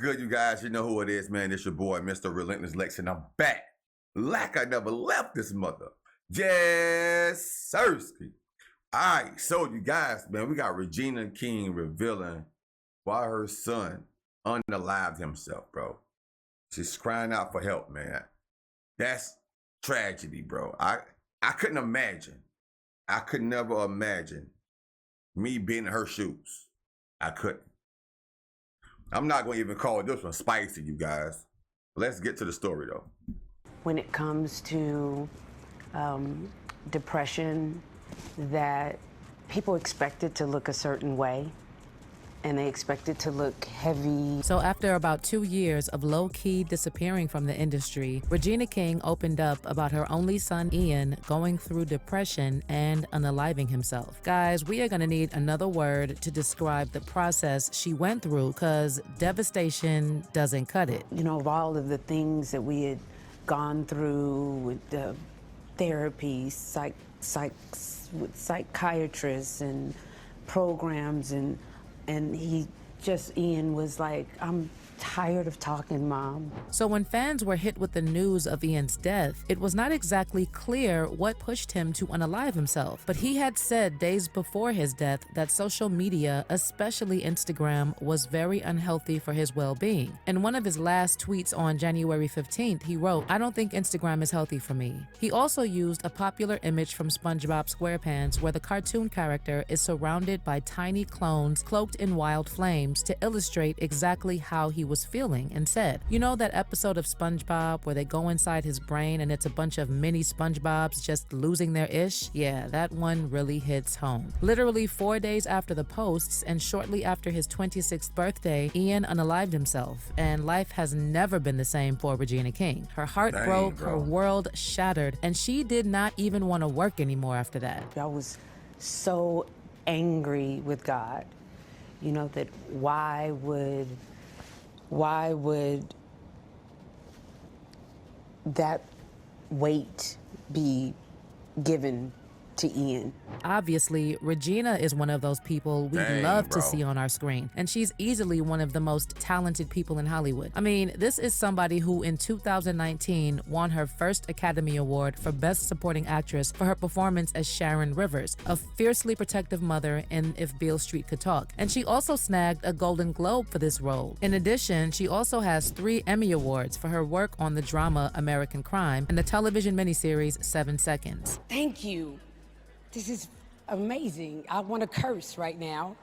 good, you guys? You know who it is, man. It's your boy, Mr. Relentless Lex, and I'm back like I never left this mother. Yes, Sirski. All right, so you guys, man, we got Regina King revealing why her son unalived himself, bro. She's crying out for help, man. That's tragedy, bro. I couldn't imagine. I could never imagine me being in her shoes. I couldn't. I'm not going to even call this one spicy, you guys. Let's get to the story, though. When it comes to depression, that people expect it to look a certain way, and they expect it to look heavy. So after about 2 years of low-key disappearing from the industry, Regina King opened up about her only son, Ian, going through depression and unaliving himself. Guys, we are gonna need another word to describe the process she went through, because devastation doesn't cut it. You know, of all of the things that we had gone through with the therapy, with psychiatrists and programs, and Ian was like, I'm tired of talking, Mom. So when fans were hit with the news of Ian's death, it was not exactly clear what pushed him to unalive himself. But he had said days before his death that social media, especially Instagram, was very unhealthy for his well-being. In one of his last tweets on January 15th, he wrote, "I don't think Instagram is healthy for me." He also used a popular image from SpongeBob SquarePants where the cartoon character is surrounded by tiny clones cloaked in wild flames to illustrate exactly how he was feeling, and said, "You know that episode of SpongeBob where they go inside his brain and it's a bunch of mini SpongeBobs just losing their ish? Yeah, that one really hits home." Literally 4 days after the posts and shortly after his 26th birthday, Ian unalived himself, and life has never been the same for Regina King. Her heart broke, her world shattered, and she did not even want to work anymore after that. I was so angry with God, you know, that why would that weight be given to Ian? Obviously, Regina is one of those people we'd love to see on our screen, and she's easily one of the most talented people in Hollywood. I mean, this is somebody who in 2019 won her first Academy Award for Best Supporting Actress for her performance as Sharon Rivers, a fiercely protective mother in If Beale Street Could Talk, and she also snagged a Golden Globe for this role. In addition, she also has 3 Emmy Awards for her work on the drama American Crime and the television miniseries 7 Seconds. Thank you. This is amazing. I want to curse right now.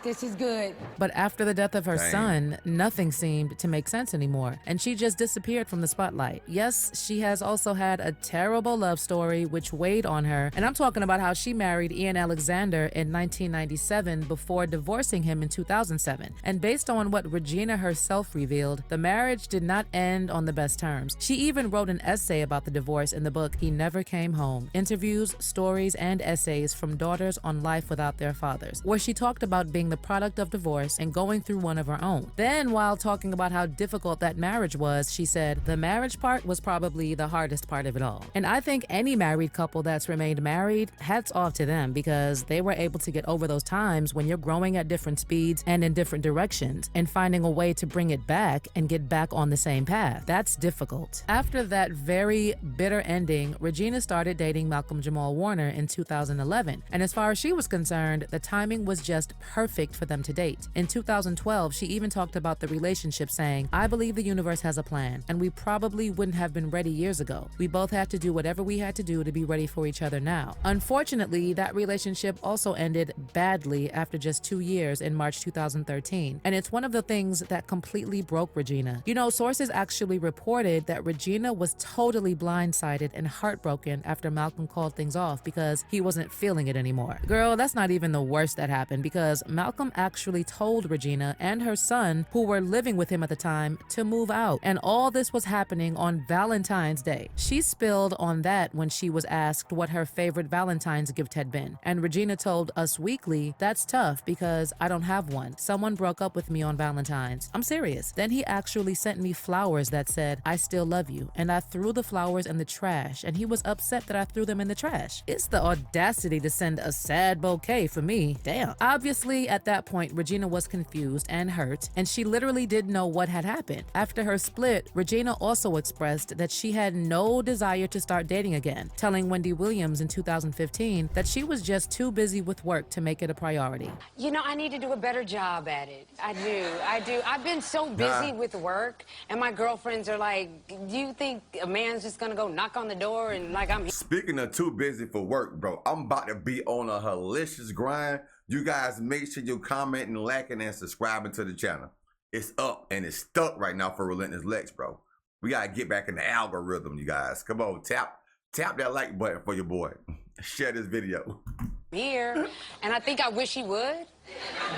This is good. But after the death of her son, nothing seemed to make sense anymore, and she just disappeared from the spotlight. Yes, she has also had a terrible love story which weighed on her, and I'm talking about how she married Ian Alexander in 1997 before divorcing him in 2007. And based on what Regina herself revealed, the marriage did not end on the best terms. She even wrote an essay about the divorce in the book He Never Came Home: Interviews, Stories, and Essays from Daughters on Life Without Their Fathers, where she talked about being the product of divorce and going through one of her own. Then, while talking about how difficult that marriage was, she said, "The marriage part was probably the hardest part of it all." And I think any married couple that's remained married, hats off to them, because they were able to get over those times when you're growing at different speeds and in different directions and finding a way to bring it back and get back on the same path. That's difficult. After that very bitter ending, Regina started dating Malcolm Jamal Warner in 2011. And as far as she was concerned, the timing was just perfect for them to date. In 2012, she even talked about the relationship, saying, "I believe the universe has a plan, and we probably wouldn't have been ready years ago. We both had to do whatever we had to do to be ready for each other now." Unfortunately, that relationship also ended badly after just 2 years in March 2013, and it's one of the things that completely broke Regina. You know, sources actually reported that Regina was totally blindsided and heartbroken after Malcolm called things off because he wasn't feeling it anymore. Girl, that's not even the worst that happened, because Malcolm actually told Regina and her son, who were living with him at the time, to move out. And all this was happening on Valentine's Day. She spilled on that when she was asked what her favorite Valentine's gift had been. And Regina told Us Weekly, "That's tough because I don't have one. Someone broke up with me on Valentine's. I'm serious. Then he actually sent me flowers that said, 'I still love you.' And I threw the flowers in the trash, and he was upset that I threw them in the trash." It's the audacity to send a sad bouquet for me. Damn. Obviously, at At that point, Regina was confused and hurt, and she literally didn't know what had happened. After her split, Regina also expressed that she had no desire to start dating again, telling Wendy Williams in 2015 that she was just too busy with work to make it a priority. You know, I need to do a better job at it. I do. I've been so busy with work, and my girlfriends are like, do you think a man's just gonna go knock on the door and like I'm... Speaking of too busy for work, bro, I'm about to be on a delicious grind. You guys make sure you commenting, liking, and subscribing to the channel. It's up and it's stuck right now for Relentless Lex, bro. We gotta get back in the algorithm, you guys. Come on, tap that like button for your boy. Share this video. Here, and I think I wish he would,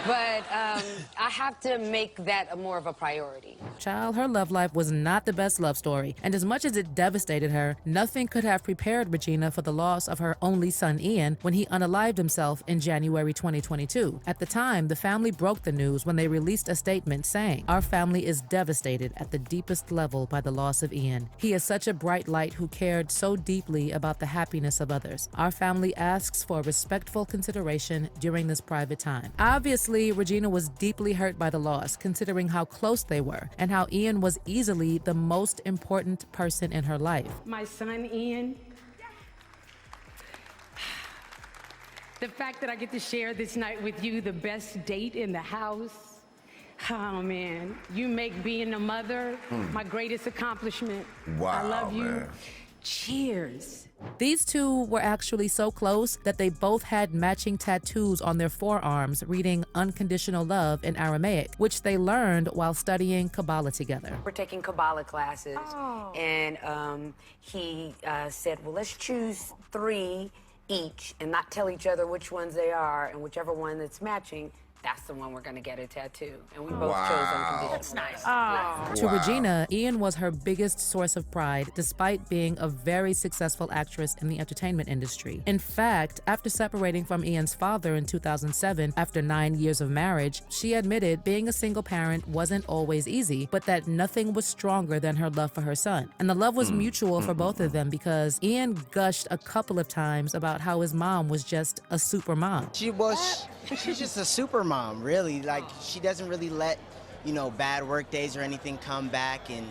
but I have to make that more of a priority. Child, her love life was not the best love story, and as much as it devastated her, nothing could have prepared Regina for the loss of her only son Ian when he unalived himself in January 2022. At the time, the family broke the news when they released a statement saying, "Our family is devastated at the deepest level by the loss of Ian. He is such a bright light who cared so deeply about the happiness of others. Our family asks for respectful consideration during this private time." Obviously, Regina was deeply hurt by the loss, considering how close they were and how Ian was easily the most important person in her life. My son, Ian, the fact that I get to share this night with you, the best date in the house, oh man, you make being a mother my greatest accomplishment. Wow, I love you. man. Cheers. These two were actually so close that they both had matching tattoos on their forearms reading "unconditional love" in Aramaic, which they learned while studying Kabbalah together. We're taking Kabbalah classes, and he said, well, let's choose 3 each and not tell each other which ones they are, and whichever one that's matching, that's the one we're gonna get a tattoo. And we both chose unconditional. That's nice. To Regina, Ian was her biggest source of pride, despite being a very successful actress in the entertainment industry. In fact, after separating from Ian's father in 2007, after 9 years of marriage, she admitted being a single parent wasn't always easy, but that nothing was stronger than her love for her son. And the love was mutual for both of them because Ian gushed a couple of times about how his mom was just a super mom. She's just a super mom, really. Like, she doesn't really let, bad work days or anything come back and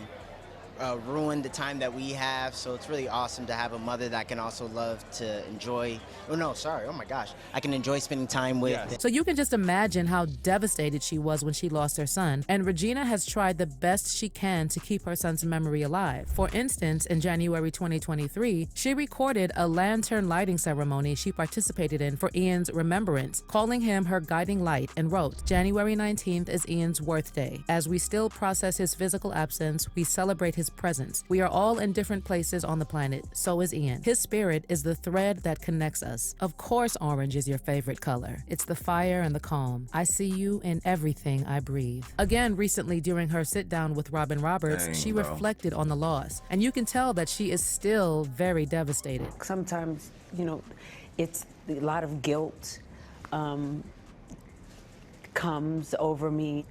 ruin the time that we have. So it's really awesome to have a mother that can also love to enjoy. I can enjoy spending time with. So you can just imagine how devastated she was when she lost her son. And Regina has tried the best she can to keep her son's memory alive. For instance, in January 2023, she recorded a lantern lighting ceremony she participated in for Ian's remembrance, calling him her guiding light, and wrote, "January 19th is Ian's worth day. As we still process his physical absence, we celebrate his presence. We are all in different places on the planet. So is Ian. His spirit is the thread that connects us. Of course, orange is your favorite color. It's the fire and the calm. I see you in everything I breathe." Again, recently during her sit down with Robin Roberts, she reflected on the loss, and you can tell that she is still very devastated. Sometimes, it's a lot of guilt comes over me.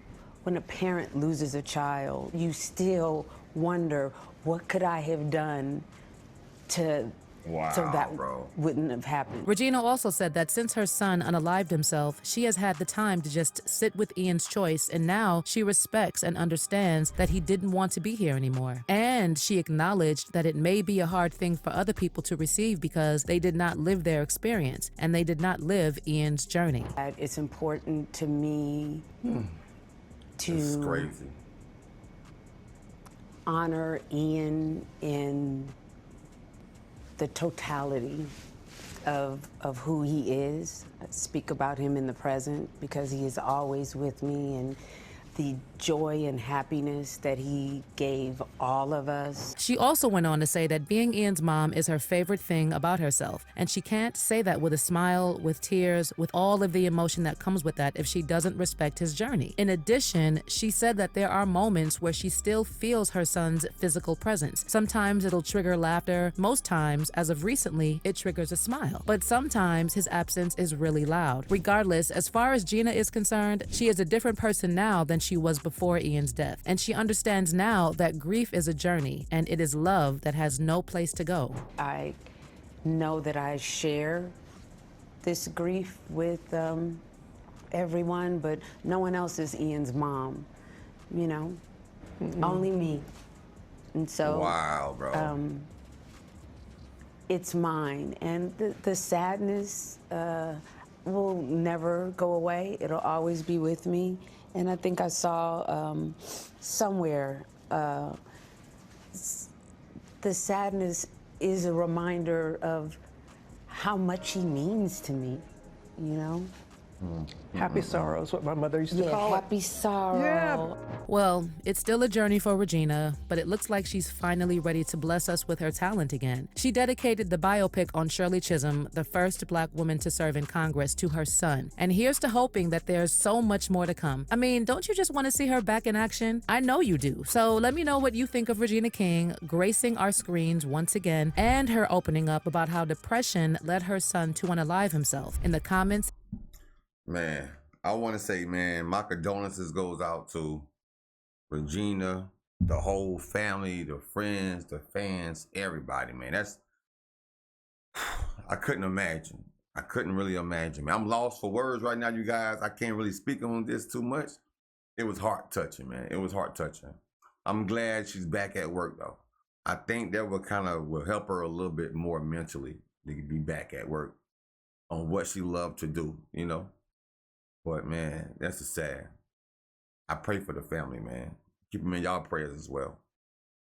When a parent loses a child, you still wonder, what could I have done so that wouldn't have happened. Regina also said that since her son unalived himself, she has had the time to just sit with Ian's choice, and now she respects and understands that he didn't want to be here anymore. And she acknowledged that it may be a hard thing for other people to receive because they did not live their experience and they did not live Ian's journey. It's important to me to honor Ian in the totality of who he is. Speak about him in the present because he is always with me, and the joy and happiness that he gave all of us. She also went on to say that being Ian's mom is her favorite thing about herself, and she can't say that with a smile, with tears, with all of the emotion that comes with that if she doesn't respect his journey. In addition, she said that there are moments where she still feels her son's physical presence. Sometimes it'll trigger laughter. Most times, as of recently, it triggers a smile. But sometimes his absence is really loud. Regardless, as far as Gina is concerned, she is a different person now than she was before Ian's death. And she understands now that grief is a journey and it is love that has no place to go. I know that I share this grief with everyone, but no one else is Ian's mom, you know? Only me. And so Wow, bro. it's mine. And the sadness will never go away. It'll always be with me. And I think I saw somewhere the sadness is a reminder of how much he means to me, you know? Happy sorrow is what my mother used to Yeah, call it. happy sorrow. Yeah. Well, it's still a journey for Regina, but it looks like she's finally ready to bless us with her talent again. She dedicated the biopic on Shirley Chisholm, the first Black woman to serve in Congress, to her son. And here's to hoping that there's so much more to come. I mean, don't you just want to see her back in action? I know you do. So let me know what you think of Regina King gracing our screens once again, and her opening up about how depression led her son to unalive himself in the comments. Man, I want to say, man, my condolences goes out to Regina, the whole family, the friends, the fans, everybody, man. I couldn't imagine. I couldn't really imagine, man. I'm lost for words right now, you guys. I can't really speak on this too much. It was heart-touching, man. It was heart-touching. I'm glad she's back at work, though. I think that will help her a little bit more mentally to be back at work on what she loved to do, you know? But, man, that's a sad. I pray for the family, man. Keep them in y'all prayers as well.